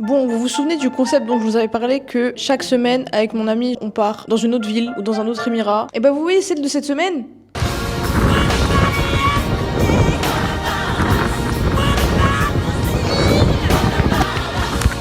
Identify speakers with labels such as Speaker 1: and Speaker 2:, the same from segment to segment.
Speaker 1: Bon, vous vous souvenez du concept dont je vous avais parlé que chaque semaine, avec mon ami, on part dans une autre ville ou dans un autre émirat. Et bah vous voyez celle de cette semaine ?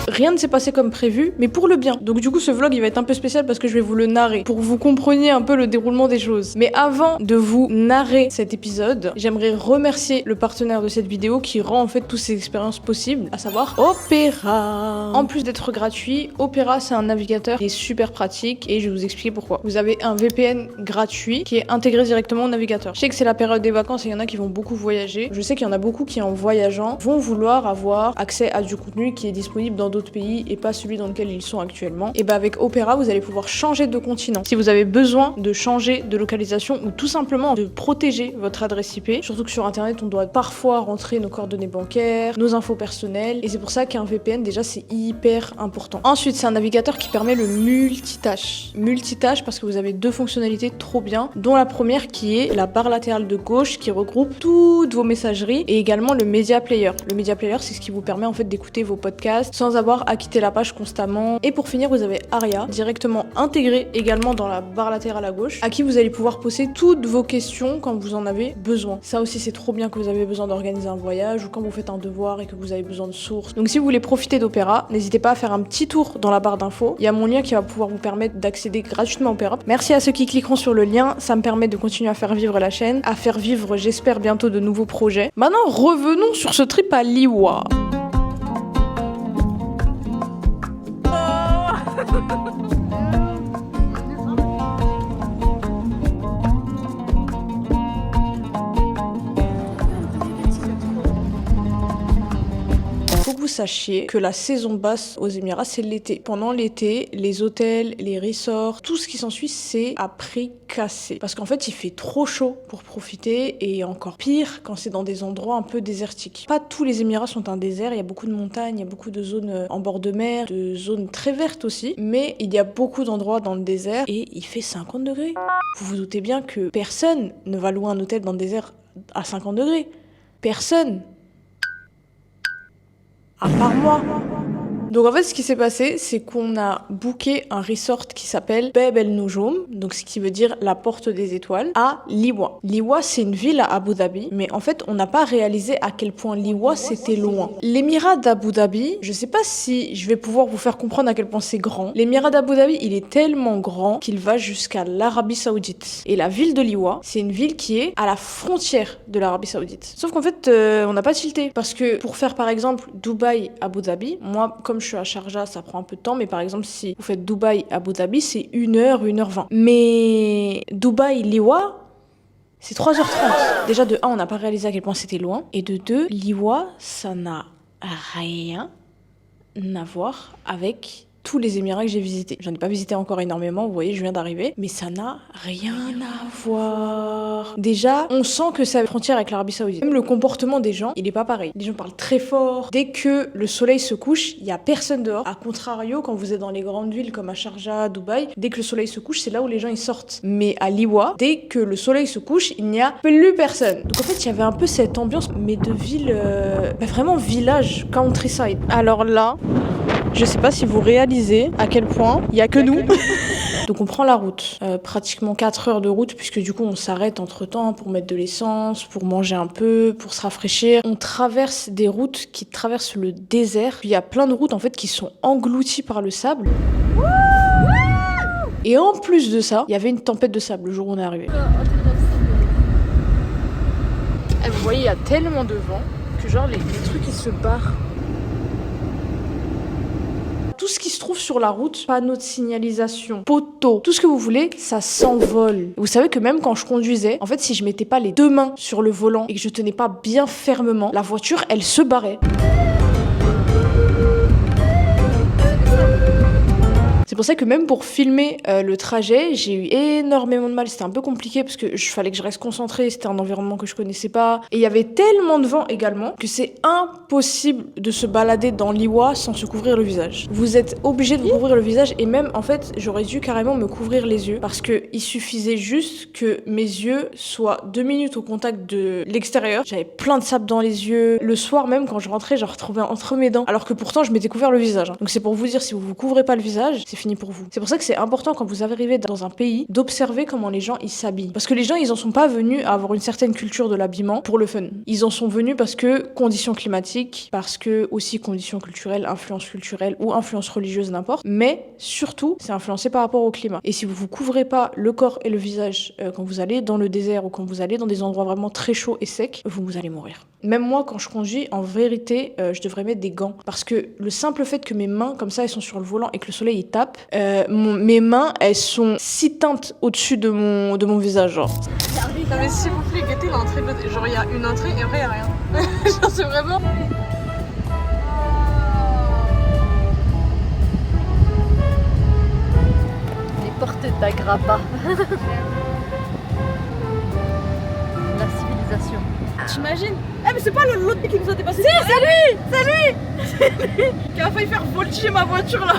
Speaker 1: Rien ne s'est passé comme prévu, mais pour le bien. Donc du coup, ce vlog, il va être un peu spécial parce que je vais vous le narrer pour que vous compreniez un peu le déroulement des choses. Mais avant de vous narrer cet épisode, j'aimerais remercier le partenaire de cette vidéo qui rend en fait toutes ces expériences possibles, à savoir Opera. En plus d'être gratuit, Opera, c'est un navigateur qui est super pratique et je vais vous expliquer pourquoi. Vous avez un VPN gratuit qui est intégré directement au navigateur. Je sais que c'est la période des vacances et il y en a qui vont beaucoup voyager. Je sais qu'il y en a beaucoup qui, en voyageant, vont vouloir avoir accès à du contenu qui est disponible dans d'autres pays et pas celui dans lequel ils sont actuellement. Et bah avec Opera, vous allez pouvoir changer de continent. Si vous avez besoin de changer de localisation ou tout simplement de protéger votre adresse IP, surtout que sur internet on doit parfois rentrer nos coordonnées bancaires, nos infos personnelles, et c'est pour ça qu'un VPN déjà c'est hyper important. Ensuite, c'est un navigateur qui permet le multitâche. Multitâche parce que vous avez deux fonctionnalités trop bien, dont la première qui est la barre latérale de gauche qui regroupe toutes vos messageries et également le Media Player. Le Media Player, c'est ce qui vous permet en fait d'écouter vos podcasts sans avoir à quitter la page constamment. Et pour finir, vous avez Aria, directement intégré également dans la barre latérale à gauche, à qui vous allez pouvoir poser toutes vos questions quand vous en avez besoin. Ça aussi, c'est trop bien que vous avez besoin d'organiser un voyage ou quand vous faites un devoir et que vous avez besoin de sources. Donc si vous voulez profiter d'Opera, n'hésitez pas à faire un petit tour dans la barre d'infos. Il y a mon lien qui va pouvoir vous permettre d'accéder gratuitement à Opera. Merci à ceux qui cliqueront sur le lien, ça me permet de continuer à faire vivre la chaîne, à faire vivre, j'espère, bientôt de nouveaux projets. Maintenant, revenons sur ce trip à Liwa. Faut que vous sachiez que la saison basse aux Émirats, c'est l'été. Pendant l'été, les hôtels, les resorts, tout ce qui s'ensuit, c'est à prix cassé. Parce qu'en fait, il fait trop chaud pour profiter et encore pire quand c'est dans des endroits un peu désertiques. Pas tous les Émirats sont un désert, il y a beaucoup de montagnes, il y a beaucoup de zones en bord de mer, de zones très vertes aussi, mais il y a beaucoup d'endroits dans le désert et il fait 50 degrés. Vous vous doutez bien que personne ne va louer un hôtel dans le désert à 50 degrés. Personne. À part moi. Donc en fait, ce qui s'est passé, c'est qu'on a booké un resort qui s'appelle Bab El Noujoum, donc ce qui veut dire la porte des étoiles, à Liwa. Liwa, c'est une ville à Abu Dhabi, mais en fait, on n'a pas réalisé à quel point Liwa, c'était loin. L'émirat d'Abu Dhabi, je sais pas si je vais pouvoir vous faire comprendre à quel point c'est grand. L'émirat d'Abu Dhabi, il est tellement grand qu'il va jusqu'à l'Arabie Saoudite. Et la ville de Liwa, c'est une ville qui est à la frontière de l'Arabie Saoudite. Sauf qu'en fait, on n'a pas tilté, parce que pour faire par exemple Dubaï-Abu Dhabi, moi, comme je suis à Sharjah, ça prend un peu de temps, mais par exemple, si vous faites Dubaï-Abu Dhabi, c'est 1h, 1h20. Mais Dubaï-Liwa, c'est 3h30. Déjà, de 1, on n'a pas réalisé à quel point c'était loin. Et de 2, Liwa, ça n'a rien à voir avec tous les Émirats que j'ai visités. J'en ai pas visité encore énormément, vous voyez, je viens d'arriver, mais ça n'a rien à voir. Déjà, on sent que c'est à la frontière avec l'Arabie Saoudite. Même le comportement des gens, il est pas pareil. Les gens parlent très fort. Dès que le soleil se couche, il y a personne dehors. A contrario, quand vous êtes dans les grandes villes comme à Sharjah, Dubaï, dès que le soleil se couche, c'est là où les gens ils sortent. Mais à Liwa, dès que le soleil se couche, il n'y a plus personne. Donc en fait, il y avait un peu cette ambiance, mais de ville, vraiment village, countryside. Alors là, je sais pas si vous réalisez à quel point il y a que nous. Donc on prend la route, pratiquement 4 heures de route, puisque du coup on s'arrête entre temps pour mettre de l'essence, pour manger un peu, pour se rafraîchir. On traverse des routes qui traversent le désert. Puis il y a plein de routes en fait qui sont englouties par le sable. Et en plus de ça, il y avait une tempête de sable le jour où on est arrivé. Et vous voyez, il y a tellement de vent que genre les trucs ils se barrent. Tout ce qui se trouve sur la route, panneaux de signalisation, poteaux, tout ce que vous voulez, ça s'envole. Vous savez que même quand je conduisais, en fait, si je mettais pas les deux mains sur le volant et que je tenais pas bien fermement, la voiture, elle se barrait. C'est pour ça que même pour filmer le trajet, j'ai eu énormément de mal. C'était un peu compliqué parce que fallait que je reste concentrée. C'était un environnement que je connaissais pas. Et il y avait tellement de vent également que c'est impossible de se balader dans l'Iwa sans se couvrir le visage. Vous êtes obligé de vous couvrir le visage et même en fait, j'aurais dû carrément me couvrir les yeux parce que il suffisait juste que mes yeux soient 2 minutes au contact de l'extérieur. J'avais plein de sable dans les yeux. Le soir même quand je rentrais, je retrouvais entre mes dents alors que pourtant je m'étais couvert le visage. Donc c'est pour vous dire, si vous vous couvrez pas le visage, c'est fini pour vous. C'est pour ça que c'est important quand vous arrivez dans un pays d'observer comment les gens ils s'habillent. Parce que les gens ils en sont pas venus à avoir une certaine culture de l'habillement pour le fun. Ils en sont venus parce que conditions climatiques, parce que aussi conditions culturelles, influence culturelle ou influence religieuse, n'importe. Mais surtout, c'est influencé par rapport au climat. Et si vous vous couvrez pas le corps et le visage quand vous allez dans le désert ou quand vous allez dans des endroits vraiment très chauds et secs, vous allez mourir. Même moi, quand je conduis, en vérité, je devrais mettre des gants. Parce que le simple fait que mes mains, comme ça, elles sont sur le volant et que le soleil, il tape, mes mains, elles sont si teintes au-dessus de mon visage, genre.
Speaker 2: Non mais s'il vous plaît, guettez l'entrée. Genre, il y a une entrée et après, il y a rien. Genre, c'est vraiment...
Speaker 3: Les portes d'Agraba. La civilisation.
Speaker 2: T'imagines? Eh mais c'est pas l'autre qui nous a dépassé. Si, c'est lui. C'est lui. C'est lui qui a failli faire voltiger ma voiture là.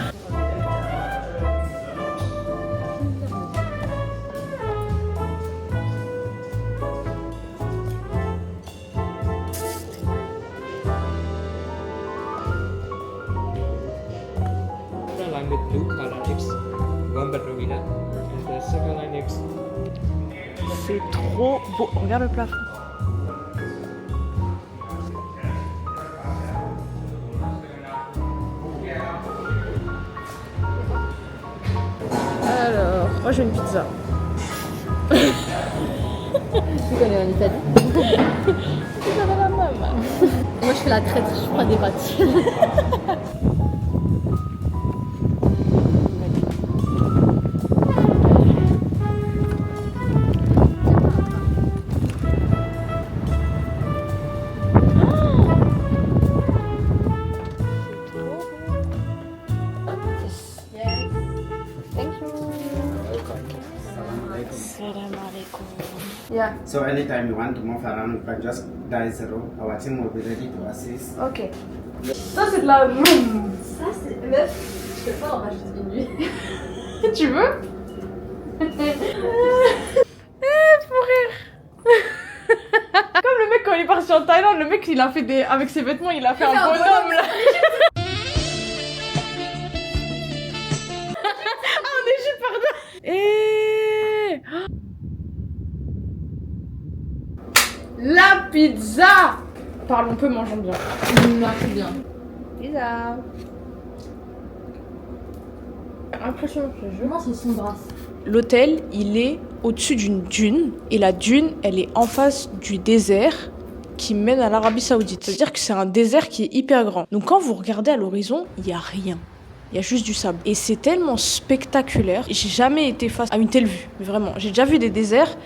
Speaker 4: The line with blue color is Gombarovina and the second line is
Speaker 1: C'est trop beau. Regarde le plafond. Alors, moi je veux une pizza.
Speaker 3: Tu connais en Italie? Moi je fais la traite, je prends des pâtes.
Speaker 1: Yeah.
Speaker 5: So anytime you want to move around, you can just dial 0. Our team will be ready to assist.
Speaker 1: Ok. Ça c'est de la vroom.
Speaker 3: Ça c'est... Meuf, je peux pas en rajouter une nuit.
Speaker 1: Tu veux? Pour rire. Comme le mec quand il est parti en Thaïlande, le mec il a fait des... Avec ses vêtements, il a fait un bonhomme là. Ah en Égypte, pardon. Et... La pizza. Parlons peu, mangeons bien.
Speaker 3: Marche bien.
Speaker 1: Pizza. Impressionnant ce jeu.
Speaker 3: Comment c'est son bras?
Speaker 1: L'hôtel, il est au-dessus d'une dune et la dune, elle est en face du désert qui mène à l'Arabie Saoudite. Ça veut dire que c'est un désert qui est hyper grand. Donc quand vous regardez à l'horizon, il y a rien. Il y a juste du sable. Et c'est tellement spectaculaire. J'ai jamais été face à une telle vue. Mais vraiment, j'ai déjà vu des déserts,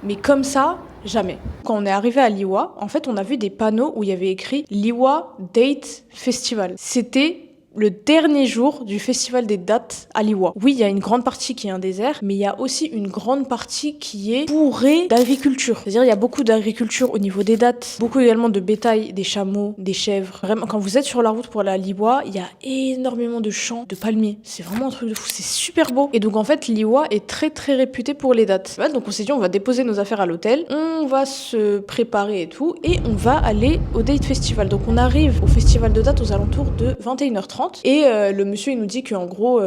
Speaker 1: mais comme ça, jamais. Quand on est arrivé à Liwa, en fait, on a vu des panneaux où il y avait écrit Liwa Date Festival. C'était le dernier jour du festival des dates à Liwa. Oui, il y a une grande partie qui est un désert, mais il y a aussi une grande partie qui est bourrée d'agriculture. C'est-à-dire, il y a beaucoup d'agriculture au niveau des dates, beaucoup également de bétail, des chameaux, des chèvres. Vraiment, quand vous êtes sur la route pour aller à Liwa, il y a énormément de champs de palmiers. C'est vraiment un truc de fou, c'est super beau. Et donc, en fait, Liwa est très très réputé pour les dates. Ouais, donc, on s'est dit, on va déposer nos affaires à l'hôtel, on va se préparer et tout, et on va aller au Date Festival. Donc, on arrive au festival de dates aux alentours de 21h30. Et le monsieur il nous dit qu'en gros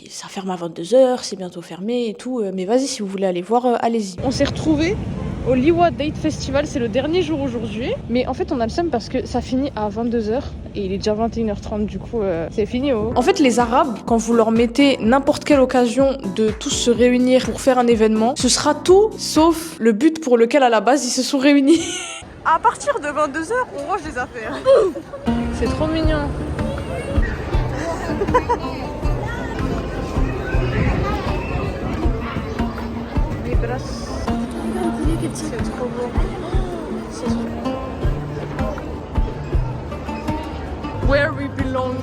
Speaker 1: ça ferme à 22h, c'est bientôt fermé et tout, mais vas-y si vous voulez aller voir, allez-y. On s'est retrouvés au Liwa Date Festival, c'est le dernier jour aujourd'hui, mais en fait on a le seum parce que ça finit à 22h et il est déjà 21h30, du coup c'est fini. En fait les Arabes, quand vous leur mettez n'importe quelle occasion de tous se réunir pour faire un événement, ce sera tout sauf le but pour lequel à la base ils se sont réunis.
Speaker 2: À partir de 22h, on range les affaires.
Speaker 1: C'est trop mignon. Les brasses. C'est trop beau. C'est trop beau. Where we belong.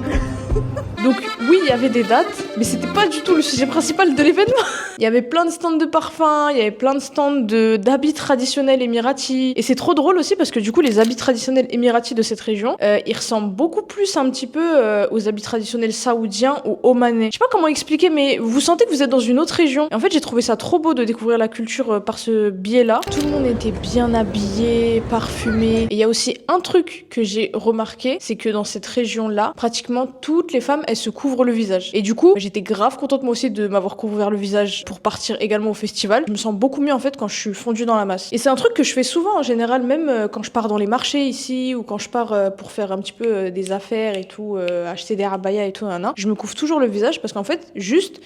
Speaker 1: Donc oui, il y avait des dates, mais c'était pas du tout le sujet principal de l'événement. Il y avait plein de stands de parfums, il y avait plein de stands d'habits traditionnels émiratis. Et c'est trop drôle aussi parce que du coup, les habits traditionnels émiratis de cette région, ils ressemblent beaucoup plus un petit peu aux habits traditionnels saoudiens ou omanais. Je sais pas comment expliquer, mais vous sentez que vous êtes dans une autre région. Et en fait, j'ai trouvé ça trop beau de découvrir la culture par ce biais-là. Tout le monde était bien habillé, parfumé. Et il y a aussi un truc que j'ai remarqué, c'est que dans cette région-là, pratiquement toutes les femmes, elles se couvrent le visage. Et du coup, j'étais grave contente moi aussi de m'avoir couvert le visage pour partir également au festival. Je me sens beaucoup mieux en fait quand je suis fondue dans la masse. Et c'est un truc que je fais souvent en général, même quand je pars dans les marchés ici ou quand je pars pour faire un petit peu des affaires et tout, acheter des abayas et tout, je me couvre toujours le visage parce qu'en fait, juste,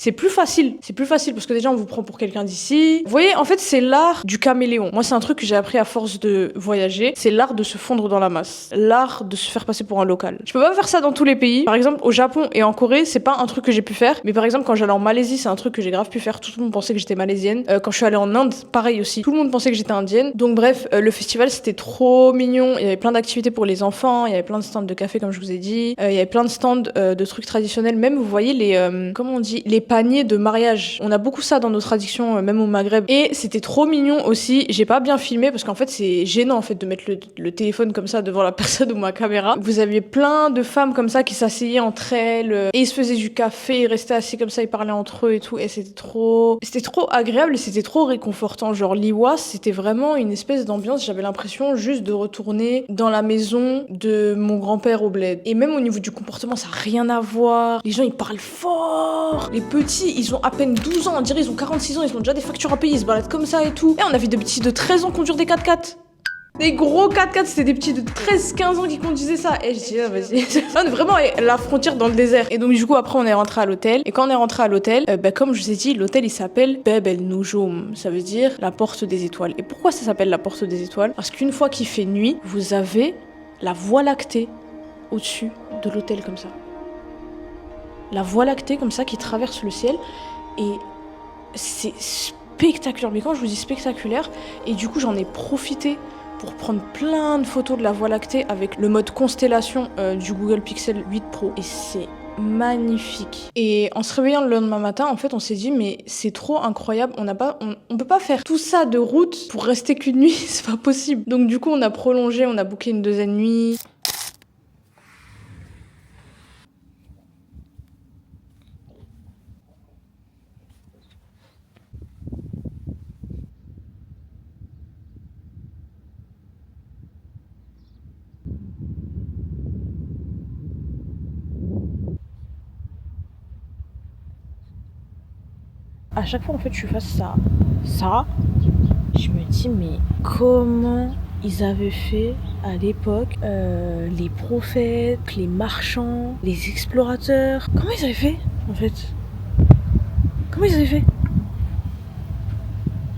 Speaker 1: c'est plus facile. C'est plus facile parce que déjà, on vous prend pour quelqu'un d'ici. Vous voyez, en fait, c'est l'art du caméléon. Moi, c'est un truc que j'ai appris à force de voyager. C'est l'art de se fondre dans la masse. L'art de se faire passer pour un local. Je peux pas faire ça dans tous les pays. Par exemple, au Japon et en Corée, c'est pas un truc que j'ai pu faire. Mais par exemple, quand j'allais en Malaisie, c'est un truc que j'ai grave pu faire. Tout le monde pensait que j'étais malaisienne. Quand je suis allée en Inde, pareil aussi. Tout le monde pensait que j'étais indienne. Donc bref, le festival, c'était trop mignon. Il y avait plein d'activités pour les enfants. Il y avait plein de stands de café, comme je vous ai dit. Il y avait plein de stands de trucs traditionnels. Même, vous voyez, comment on dit, les paniers de mariage. On a beaucoup ça dans nos traditions, même au Maghreb. Et c'était trop mignon aussi. J'ai pas bien filmé parce qu'en fait, c'est gênant en fait de mettre le téléphone comme ça devant la personne ou ma caméra. Vous aviez plein de femmes comme ça qui s'asseyaient entre elles et ils se faisaient du café, ils restaient assis comme ça, ils parlaient entre eux et tout. Et c'était trop agréable et c'était trop réconfortant. Genre l'Iwa, c'était vraiment une espèce d'ambiance. J'avais l'impression juste de retourner dans la maison de mon grand-père au bled. Et même au niveau du comportement, ça a rien à voir. Les gens, ils parlent fort. Les petits, ils ont à peine 12 ans, on dirait ils ont 46 ans, ils ont déjà des factures à payer, ils se baladent comme ça et tout. Et on avait des petits de 13 ans conduire des 4x4. Des gros 4x4, c'était des petits de 13-15 ans qui conduisaient ça. Et je dis, ah, vas-y. On est vraiment à la frontière dans le désert. Et donc, du coup, après, on est rentré à l'hôtel. Et quand on est rentré à l'hôtel, comme je vous ai dit, l'hôtel, il s'appelle Bab el Noujoum. Ça veut dire la porte des étoiles. Et pourquoi ça s'appelle la porte des étoiles? Parce qu'une fois qu'il fait nuit, vous avez la voie lactée au-dessus de l'hôtel, comme ça. La voie lactée, comme ça, qui traverse le ciel. Et c'est spectaculaire. Mais quand je vous dis spectaculaire, et du coup, j'en ai profité pour prendre plein de photos de la Voie lactée avec le mode constellation du Google Pixel 8 Pro. Et c'est magnifique. Et en se réveillant le lendemain matin, en fait, on s'est dit, mais c'est trop incroyable. On peut pas faire tout ça de route pour rester qu'une nuit. C'est pas possible. Donc du coup, on a prolongé, on a booké une deuxième nuit. À chaque fois, en fait, je suis face à ça. Je me dis, mais comment ils avaient fait à l'époque les prophètes, les marchands, les explorateurs? Comment ils avaient fait, en fait? Comment ils avaient fait?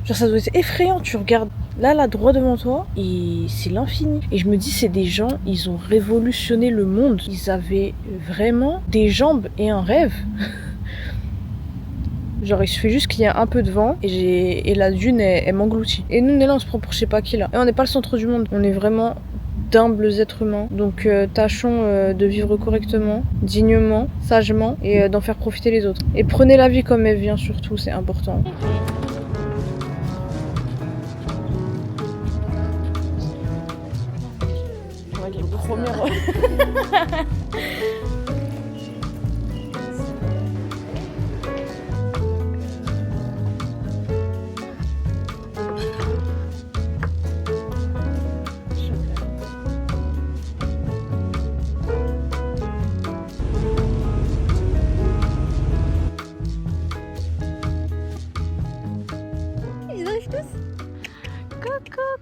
Speaker 1: Genre, ça doit être effrayant. Tu regardes là, droit devant toi, et c'est l'infini. Et je me dis, c'est des gens, ils ont révolutionné le monde. Ils avaient vraiment des jambes et un rêve. Genre il suffit juste qu'il y ait un peu de vent et la dune elle m'engloutit. Et nous on est là, on se prend pour je sais pas qui là. Et on n'est pas le centre du monde, on est vraiment d'humbles êtres humains. Donc tâchons de vivre correctement, dignement, sagement et d'en faire profiter les autres. Et prenez la vie comme elle vient surtout, c'est important. Ouais, les premières...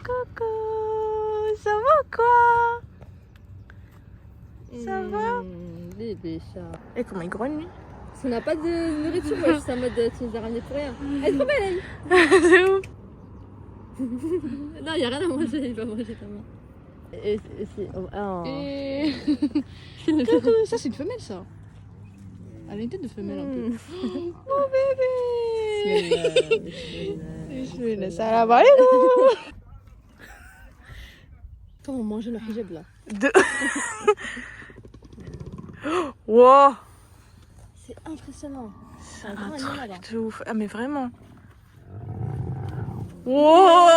Speaker 1: Coucou, ça va quoi? Ça va?
Speaker 3: Bébé chat.
Speaker 1: Et comment il grogne lui?
Speaker 3: Ça n'a pas de nourriture, ouais, c'est en mode tu nous as ramené pour rien. Elle est trop belle,
Speaker 1: C'est ouf.
Speaker 3: Non, il n'y a rien à manger, il va manger ta main. Et c'est... Oh.
Speaker 1: Et... ça c'est une femelle ça. Elle a une tête de femelle un peu. Oh bébé. Je vais laisser à la balle.
Speaker 3: Comment manger le hijab là?
Speaker 1: Wow.
Speaker 3: C'est impressionnant. C'est un
Speaker 1: Un
Speaker 3: grand
Speaker 1: truc
Speaker 3: animal. Hein.
Speaker 1: de ouf. Ah mais vraiment. Wow.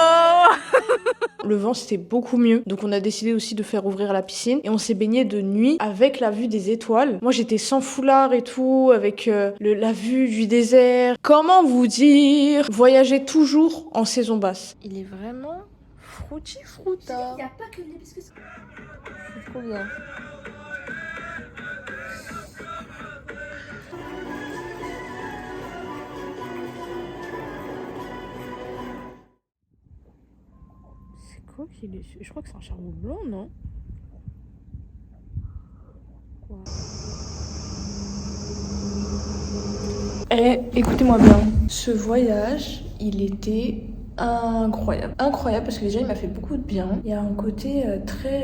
Speaker 1: Le vent c'était beaucoup mieux, donc on a décidé aussi de faire ouvrir la piscine et on s'est baigné de nuit avec la vue des étoiles. Moi j'étais sans foulard et tout, avec la vue du désert. Comment vous dire? Voyager toujours en saison basse. Il est vraiment fruity fruta.
Speaker 3: Il n'y a pas que les biscuits. C'est trop bien.
Speaker 1: C'est quoi qu'il est? Je crois que c'est un charbon blanc, non? Eh, écoutez-moi bien. Ce voyage, il était incroyable. Incroyable parce que déjà il m'a fait beaucoup de bien. Il y a un côté très,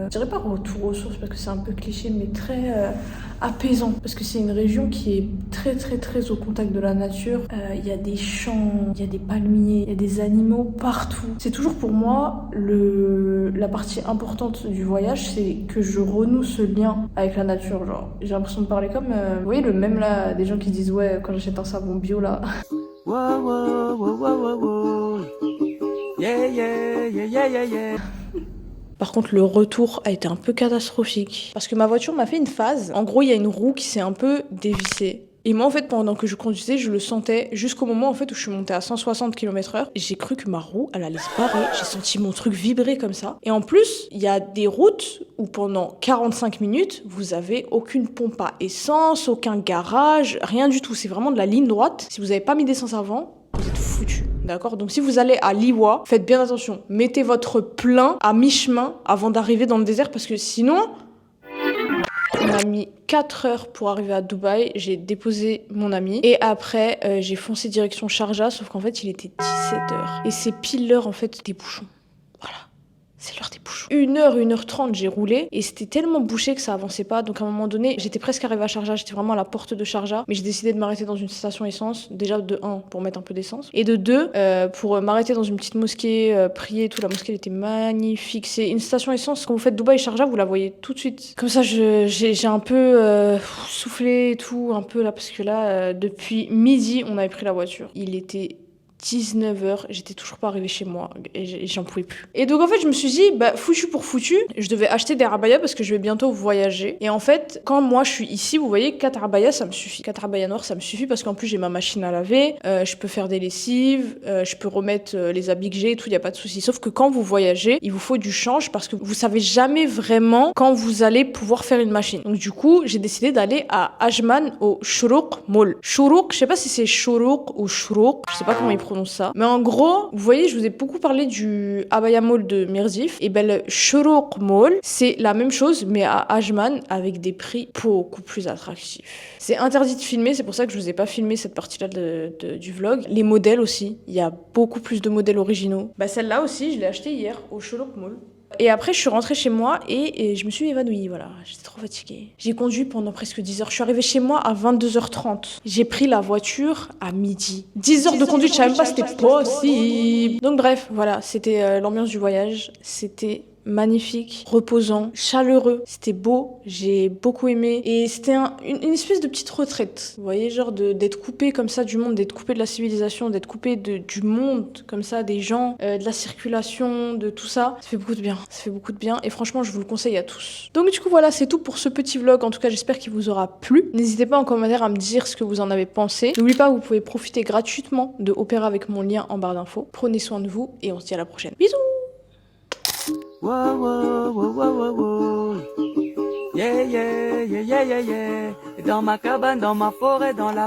Speaker 1: je dirais pas retour aux sources parce que c'est un peu cliché, mais très apaisant. Parce que c'est une région qui est très très très au contact de la nature. Il y a des champs, il y a des palmiers, il y a des animaux partout. C'est toujours pour moi la partie importante du voyage, c'est que je renoue ce lien avec la nature. Genre, j'ai l'impression de parler comme, vous voyez le même là, des gens qui disent ouais quand j'achète un savon bio là.
Speaker 6: Wow, wow, wow, wow, wow, wow. Yeah, yeah, yeah, yeah, yeah, yeah.
Speaker 1: Par contre, le retour a été un peu catastrophique. Parce que ma voiture m'a fait une phase. En gros, il y a une roue qui s'est un peu dévissée. Et moi, en fait, pendant que je conduisais, je le sentais jusqu'au moment en fait, où je suis montée à 160 km/h. J'ai cru que ma roue, elle allait se barrer. J'ai senti mon truc vibrer comme ça. Et en plus, il y a des routes où pendant 45 minutes, vous avez aucune pompe à essence, aucun garage, rien du tout. C'est vraiment de la ligne droite. Si vous n'avez pas mis d'essence avant, vous êtes foutus. D'accord? Donc si vous allez à Liwa, faites bien attention. Mettez votre plein à mi-chemin avant d'arriver dans le désert parce que sinon... On a mis 4 heures pour arriver à Dubaï, j'ai déposé mon ami et après j'ai foncé direction Sharjah, sauf qu'en fait il était 17h. Et c'est pile l'heure en fait des bouchons. Voilà. C'est l'heure des bouchons. 1h, 1h30, j'ai roulé et c'était tellement bouché que ça avançait pas. Donc à un moment donné, j'étais presque arrivée à Sharjah, j'étais vraiment à la porte de Sharjah. Mais j'ai décidé de m'arrêter dans une station essence. Déjà de 1, pour mettre un peu d'essence. Et de 2, pour m'arrêter dans une petite mosquée, prier et tout. La mosquée elle était magnifique. C'est une station essence. Quand vous faites Dubaï-Sharjah, vous la voyez tout de suite. Comme ça, j'ai un peu soufflé et tout, un peu là. Parce que là, depuis midi, on avait pris la voiture. Il était 19h, j'étais toujours pas arrivée chez moi et j'en pouvais plus. Et donc en fait je me suis dit bah foutu pour foutu, je devais acheter des abayas parce que je vais bientôt voyager. Et en fait quand moi je suis ici, vous voyez 4 abayas ça me suffit. 4 abayas noirs ça me suffit parce qu'en plus j'ai ma machine à laver, je peux faire des lessives, je peux remettre les habits que j'ai et tout, y a pas de souci. Sauf que quand vous voyagez, il vous faut du change parce que vous savez jamais vraiment quand vous allez pouvoir faire une machine. Donc du coup j'ai décidé d'aller à Ajman au Shourouk Mall. Shourouk, je sais pas si c'est Shourouk ou Shourouk, je sais pas comment ils prononce ça. Mais en gros, vous voyez, je vous ai beaucoup parlé du Abaya Mall de Mirzif. Et ben le Shourouk Mall, c'est la même chose, mais à Ajman, avec des prix beaucoup plus attractifs. C'est interdit de filmer, c'est pour ça que je vous ai pas filmé cette partie-là du vlog. Les modèles aussi, il y a beaucoup plus de modèles originaux. Bah celle-là aussi, je l'ai achetée hier au Shourouk Mall. Et après, je suis rentrée chez moi et je me suis évanouie, voilà. J'étais trop fatiguée. J'ai conduit pendant presque 10 heures. Je suis arrivée chez moi à 22h30. J'ai pris la voiture à midi. 10 heures de conduite, je savais même pas si c'était possible. Donc bref, voilà, c'était l'ambiance du voyage. C'était magnifique, reposant, chaleureux. C'était beau, j'ai beaucoup aimé. Et c'était une espèce de petite retraite. Vous voyez, genre d'être coupé comme ça du monde, d'être coupé de la civilisation, d'être coupé du monde comme ça, des gens, de la circulation, de tout ça. Ça fait beaucoup de bien. Ça fait beaucoup de bien. Et franchement, je vous le conseille à tous. Donc du coup, voilà, c'est tout pour ce petit vlog. En tout cas, j'espère qu'il vous aura plu. N'hésitez pas en commentaire à me dire ce que vous en avez pensé. N'oubliez pas, vous pouvez profiter gratuitement de Opéra avec mon lien en barre d'infos. Prenez soin de vous et on se dit à la prochaine. Bisous!
Speaker 6: Wow, wow, wow, wow, wow, wow. Yeah, yeah, yeah, yeah, yeah, yeah. Dans ma cabane, dans ma forêt, dans la